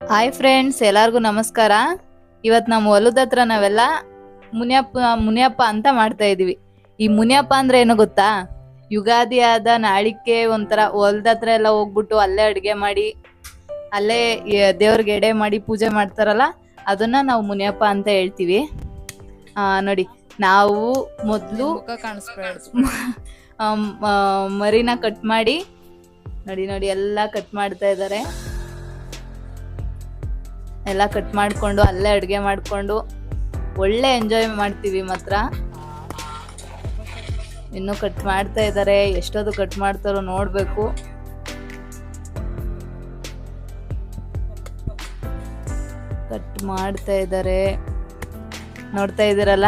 Hi friends, ಎಲ್ಲರಿಗೂ ನಮಸ್ಕಾರ. ಇವತ್ತು ನಮ್ಮ ಹೊಲದ ಹತ್ರ ನಾವೆಲ್ಲ ಮುನಿಯಪ್ಪ ಅಂತ ಮಾಡ್ತಾ ಇದೀವಿ. ಈ ಮುನಿಯಪ್ಪ ಅಂದ್ರೆ ಏನು ಗೊತ್ತಾ? ಯುಗಾದಿ ಆದ ನಾಳಿಕೆ ಒಂಥರ ಹೊಲದ ಹತ್ರ ಎಲ್ಲ ಹೋಗ್ಬಿಟ್ಟು ಅಲ್ಲೇ ಅಡುಗೆ ಮಾಡಿ ಅಲ್ಲೇ ದೇವ್ರಿಗೆ ಎಡೆ ಮಾಡಿ ಪೂಜೆ ಮಾಡ್ತಾರಲ್ಲ, ಅದನ್ನ ನಾವು ಮುನಿಯಪ್ಪ ಅಂತ ಹೇಳ್ತೀವಿ. ನೋಡಿ, ನಾವು ಮೊದಲು ಮರಿನ ಕಟ್ ಮಾಡಿ ನೋಡಿ ಎಲ್ಲ ಕಟ್ ಮಾಡ್ತಾ ಇದ್ದಾರೆ. ಎಲ್ಲ ಕಟ್ ಮಾಡ್ಕೊಂಡು ಅಲ್ಲೇ ಅಡುಗೆ ಮಾಡ್ಕೊಂಡು ಒಳ್ಳೆ ಎಂಜಾಯ್ ಮಾಡ್ತೀವಿ ಮಾತ್ರ. ಇನ್ನು ಕಟ್ ಮಾಡ್ತಾ ಇದ್ದಾರೆ, ಎಷ್ಟೊತ್ತು ಕಟ್ ಮಾಡ್ತಾರೋ ನೋಡ್ಬೇಕು. ಕಟ್ ಮಾಡ್ತಾ ಇದ್ದಾರೆ, ನೋಡ್ತಾ ಇದ್ದೀರಲ್ಲ.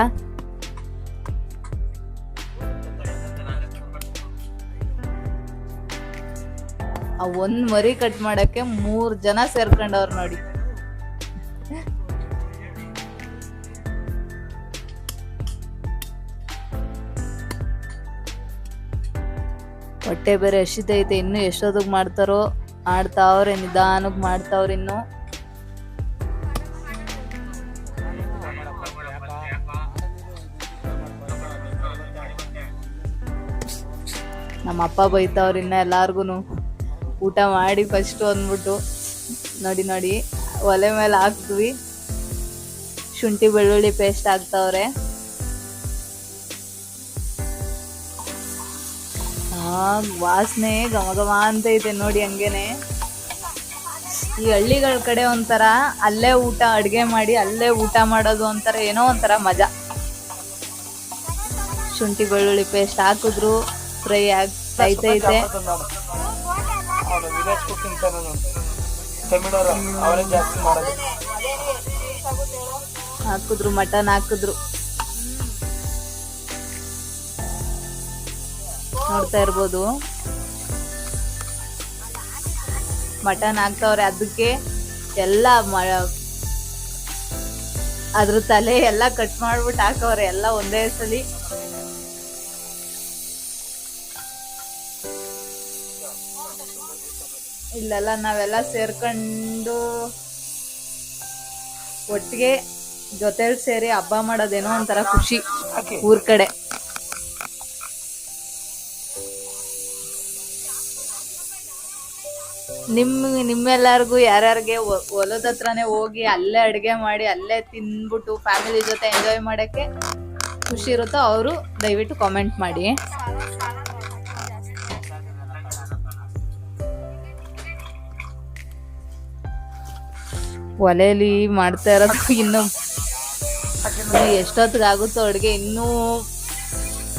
ಆ ಒಂದ್ ಮರಿ ಕಟ್ ಮಾಡಕ್ಕೆ 3 ಜನ ಸೇರ್ಕೊಂಡವ್ರು ನೋಡಿ. ಹೊಟ್ಟೆ ಬೇರೆ ಹಸಿತೈತೆ, ಇನ್ನು ಎಷ್ಟೊತ್ತಿಗೆ ಮಾಡ್ತಾರೋ. ಆಡ್ತಾವ್ರೆ, ನಿಧಾನಕ್ಕೆ ಮಾಡ್ತಾವ್ರೆ. ಇನ್ನು ನಮ್ಮ ಅಪ್ಪ ಬೈತಾವ್ರ ಇನ್ನ ಎಲ್ಲಾರ್ಗು ಊಟ ಮಾಡಿ ಫಸ್ಟ್ ಅಂದ್ಬಿಟ್ಟು. ನೋಡಿ ಒಲೆ ಮೇಲೆ ಹಾಕ್ತೀವಿ, ಶುಂಠಿ ಬೆಳ್ಳುಳ್ಳಿ ಪೇಸ್ಟ್ ಹಾಕ್ತಾವ್ರೆ. ವಾಸನೆ ಘಮ ಅಂತ ಐತೆ ನೋಡಿ. ಹಂಗೇನೆ ಈ ಹಳ್ಳಿಗಳ ಕಡೆ ಒಂಥರ ಅಲ್ಲೇ ಅಡುಗೆ ಮಾಡಿ ಅಲ್ಲೇ ಊಟ ಮಾಡೋದು ಒಂಥರ ಏನೋ ಒಂಥರ ಮಜಾ. ಶುಂಠಿ ಬೆಳ್ಳುಳ್ಳಿ ಪೇಸ್ಟ್ ಹಾಕಿದ್ರು ಫ್ರೈ ಆಗ್ತೈತೆ. ಹಾಕಿದ್ರು, ಮಟನ್ ಹಾಕಿದ್ರು, ನೋಡ್ತಾ ಇರ್ಬೋದು. ಮಟನ್ ಹಾಕ್ತವ್ರೆ, ಅದಕ್ಕೆ ಎಲ್ಲ ಅದ್ರ ತಲೆ ಎಲ್ಲ ಕಟ್ ಮಾಡ್ಬಿಟ್ಟು ಹಾಕವ್ರೆ, ಎಲ್ಲ ಒಂದೇ ಸಲಿ. ಇಲ್ಲೆಲ್ಲ ನಾವೆಲ್ಲ ಸೇರ್ಕೊಂಡು ಒಟ್ಟಿಗೆ ಜೊತೆಲಿ ಸೇರಿ ಹಬ್ಬ ಮಾಡೋದೇನೋ ಒಂಥರ ಖುಷಿ ಊರ್ ಕಡೆ. ನಿಮ್ಮೆಲ್ಲರಿಗೂ ಯಾರ್ಯಾರಿಗೆ ಹೊಲದ ಹತ್ರನೇ ಹೋಗಿ ಅಲ್ಲೇ ಅಡುಗೆ ಮಾಡಿ ಅಲ್ಲೇ ತಿನ್ಬಿಟ್ಟು ಫ್ಯಾಮಿಲಿ ಜೊತೆ ಎಂಜಾಯ್ ಮಾಡಕ್ಕೆ ಖುಷಿ ಇರುತ್ತೋ ಅವರು ದಯವಿಟ್ಟು ಕಾಮೆಂಟ್ ಮಾಡಿ. ಒಲೆಯಲ್ಲಿ ಮಾಡ್ತಾ ಇರೋದು ಇನ್ನು ಎಷ್ಟೊತ್ತಿಗಾಗುತ್ತೋ ಅಡುಗೆ, ಇನ್ನೂ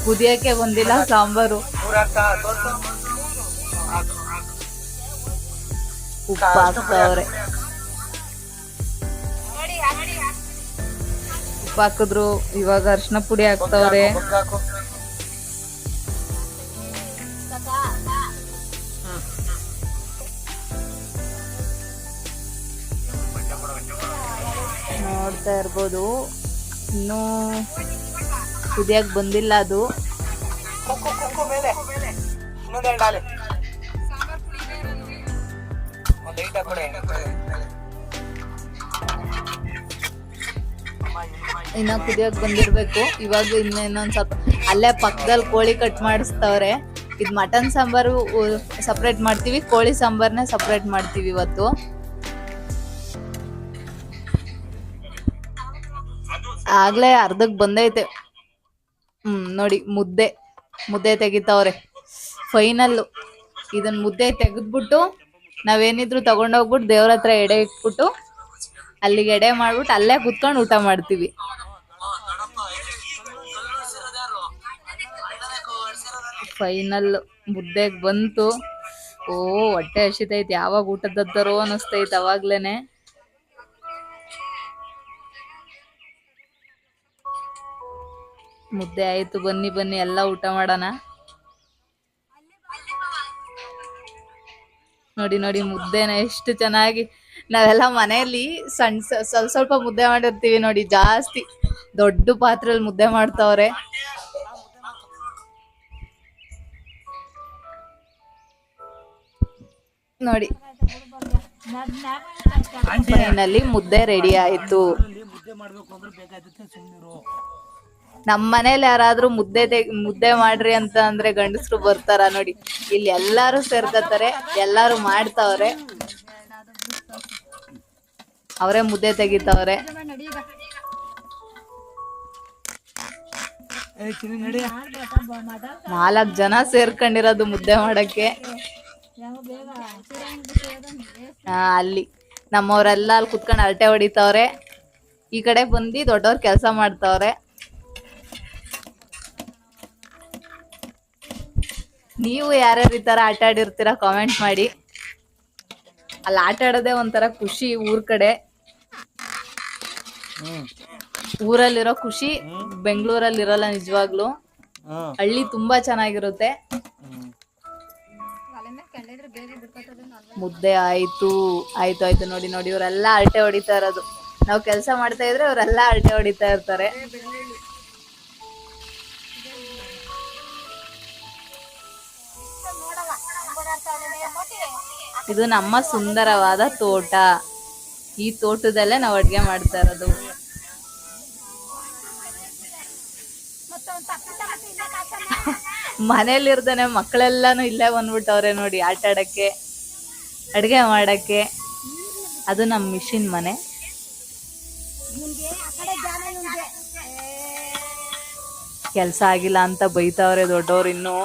ಕುದಿಯಕ್ಕೆ ಬಂದಿಲ್ಲ ಸಾಂಬಾರು. ಉಪ್ಪು ಹಾಕ್ತವ್ರೆ, ಉಪ್ಪು ಹಾಕಿದ್ರು. ಇವಾಗ ಅರಿಶಿನ ಪುಡಿ ಹಾಕ್ತವ್ರೆ. ನೋಡ್ತಾ ಇರ್ಬೋದು, ಇನ್ನೂ ಕುದಿಯಕ್ ಬಂದಿಲ್ಲ ಅದು. ಇನ್ನ ಕುದಿಯಕ್ ಬಂದಿರ್ಬೇಕು. ಇವಾಗ ಇನ್ನೊಂದ್ ಸ್ವಲ್ಪ ಅಲ್ಲೇ ಪಕ್ಕದಲ್ಲಿ ಕೋಳಿ ಕಟ್ ಮಾಡಿಸ್ತವ್ರೆ. ಇದು ಮಟನ್ ಸಾಂಬಾರು ಸಪ್ರೇಟ್ ಮಾಡ್ತೀವಿ, ಕೋಳಿ ಸಾಂಬಾರ್ನ ಸಪ್ರೇಟ್ ಮಾಡ್ತೀವಿ ಇವತ್ತು. ಆಗ್ಲೇ ಅರ್ಧಕ್ ಬಂದೈತೆ. ನೋಡಿ, ಮುದ್ದೆ ತೆಗಿತಾವ್ರೆ. ಫೈನಲ್ಲು ಇದನ್ನ ಮುದ್ದೆ ತೆಗೆದ್ಬಿಟ್ಟು ನಾವೇನಿದ್ರು ತಗೊಂಡೋಗ್ಬಿಟ್ಟು ದೇವ್ರ ಹತ್ರ ಎಡೆ ಇಟ್ಬಿಟ್ಟು ಅಲ್ಲಿಗೆ ಎಡೆ ಮಾಡ್ಬಿಟ್ಟು ಅಲ್ಲೇ ಕುತ್ಕೊಂಡು ಊಟ ಮಾಡ್ತೀವಿ. ಫೈನಲ್ ಮುದ್ದೆಗ್ ಬಂತು. ಹೊಟ್ಟೆ ಹಸಿತೈತಿ, ಯಾವಾಗ ಊಟದದ್ದಾರೋ ಅನಿಸ್ತೈತೆ ಅವಾಗ್ಲೇನೆ. ಮುದ್ದೆ ಆಯ್ತು, ಬನ್ನಿ ಎಲ್ಲ ಊಟ ಮಾಡೋಣ. ನೋಡಿ ಮುದ್ದೆನ ಎಷ್ಟು ಚೆನ್ನಾಗಿ ನಾವೆಲ್ಲ ಮನೆಯಲ್ಲಿ ಸ್ವಲ್ಪ ಮುದ್ದೆ ಮಾಡಿರ್ತೀವಿ ನೋಡಿ. ಜಾಸ್ತಿ ದೊಡ್ಡ ಪಾತ್ರೆಯಲ್ಲಿ ಮುದ್ದೆ ಮಾಡ್ತಾವ್ರೆ. ನೋಡಿ ಫೈನಲಿ ಮುದ್ದೆ ರೆಡಿ ಆಯ್ತು. ಮುದ್ದೆ ಮಾಡ್ಬೇಕು ಅಂದ್ರೆ ಬೇಕಾಗುತ್ತೆ ಸುಮ್ಮನಿರು. ನಮ್ಮ ಮನೇಲಿ ಯಾರಾದ್ರೂ ಮುದ್ದೆ ಮಾಡ್ರಿ ಅಂತ ಅಂದ್ರೆ ಗಂಡಸರು ಬರ್ತಾರ ನೋಡಿ. ಇಲ್ಲಿ ಎಲ್ಲಾರು ಸೇರ್ಕತಾರೆ, ಎಲ್ಲಾರು ಮಾಡ್ತಾವ್ರೆ, ಅವರೇ ಮುದ್ದೆ ತೆಗಿತಾವ್ರೆ. ಏ ಚಿನ್ನಿ ನಡಿ. 4 ಜನ ಸೇರ್ಕೊಂಡಿರೋದು ಮುದ್ದೆ ಮಾಡಕ್ಕೆ. ಅಲ್ಲಿ ನಮ್ಮವರೆಲ್ಲ ಅಲ್ಲಿ ಕುತ್ಕೊಂಡು ಅರಟೆ ಹೊಡಿತಾವ್ರೆ. ಈ ಕಡೆ ಬಂದು ದೊಡ್ಡವ್ರ ಕೆಲಸ ಮಾಡ್ತಾವ್ರೆ. ನೀವು ಯಾರ್ಯಾರು ಈ ತರ ಆಟ ಆಡಿರ್ತೀರಾ ಕಾಮೆಂಟ್ ಮಾಡಿ. ಅಲ್ಲಿ ಆಟ ಆಡೋದೇ ಒಂಥರ ಖುಷಿ ಊರ್ ಕಡೆ. ಊರಲ್ಲಿರೋ ಖುಷಿ ಬೆಂಗಳೂರಲ್ಲಿ ಇರಲ್ಲ ನಿಜವಾಗ್ಲು. ಹಳ್ಳಿ ತುಂಬಾ ಚೆನ್ನಾಗಿರುತ್ತೆ. ಮುದ್ದೆ ಆಯ್ತು ಆಯ್ತು ಆಯ್ತು ನೋಡಿ ನೋಡಿ, ಇವರೆಲ್ಲ ಅರಟೆ ಹೊಡಿತಾ ಇರೋದು. ನಾವು ಕೆಲಸ ಮಾಡ್ತಾ ಇದ್ರೆ ಇವರೆಲ್ಲ ಅರಟೆ ಹೊಡಿತಾ ಇರ್ತಾರೆ. ಇದು ನಮ್ಮ ಸುಂದರವಾದ ತೋಟ. ಈ ತೋಟದಲ್ಲೇ ನಾವು ಅಡ್ಗೆ ಮಾಡ್ತಾ ಇರೋದು. ಮನೇಲಿ ಇರ್ದೇನೆ ಮಕ್ಕಳೆಲ್ಲಾನು ಇಲ್ಲೇ ಬಂದ್ಬಿಟ್ಟವ್ರೆ ನೋಡಿ ಆಟ ಆಡಕ್ಕೆ, ಅಡ್ಗೆ ಮಾಡಕ್ಕೆ. ಅದು ನಮ್ಮ ಮಿಷಿನ್ ಮನೆ. ಕೆಲ್ಸ ಆಗಿಲ್ಲ ಅಂತ ಬೈತಾವ್ರೆ ದೊಡ್ಡವ್ರು. ಇನ್ನು